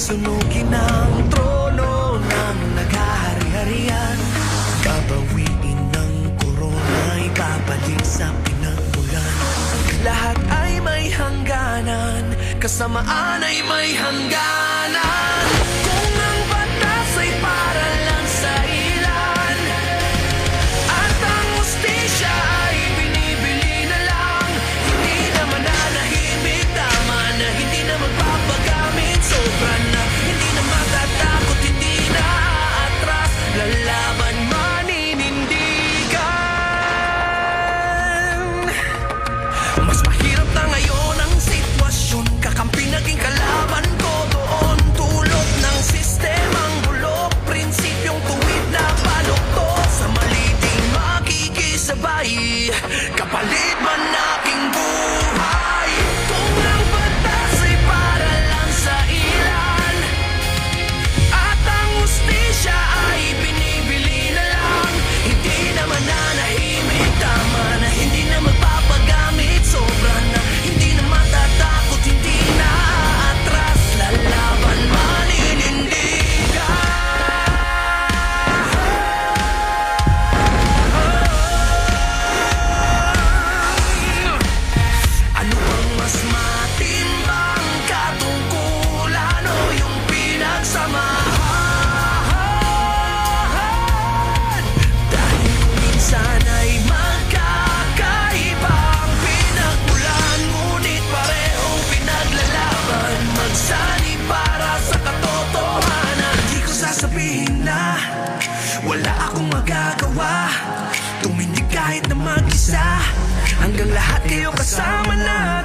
Susunugin ang trono ng naghahari-harian. Babawiin ng korona'y babalik sa pinagmulan. Lahat ay may hangganan, kasamaan ay may hangganan. Kung ang batas ay para lang sa ilan, at ang hustisya ay binibili na lang, hindi na mananahimik, tama na hindi na magpapagamit. Sobra na, hindi na matatakot, hindi na aatras, lalaban maninindigan. Mas mahirap na ngayon ang sitwasyon, kakampi naging kalaban ko doon. Tulot ng sistemang bulok, prinsipyong tuwid na baluktot. Sa maliting makikisabay, kapalit man aking buhay. Kung ang batas ay para lang sa ilan, at ang hustisya ay binibili na lang, hindi na mananahimik, tama na hindi na magpapagamit. Sobra na, hindi na matatakot, hindi na atras, lalaban maninindigan. Ano bang mas matimbang, katungkulan o yung pinagsamahan? Dahil kung minsan ay magkakaiba ang pinagmulan, ngunit parehong pinaglalaban, magsanib para sa katotohanan. Di ko sasabihin na wala akong magagawa, tumindig kahit na mag-isa, hanggang lahat kayo kasama na.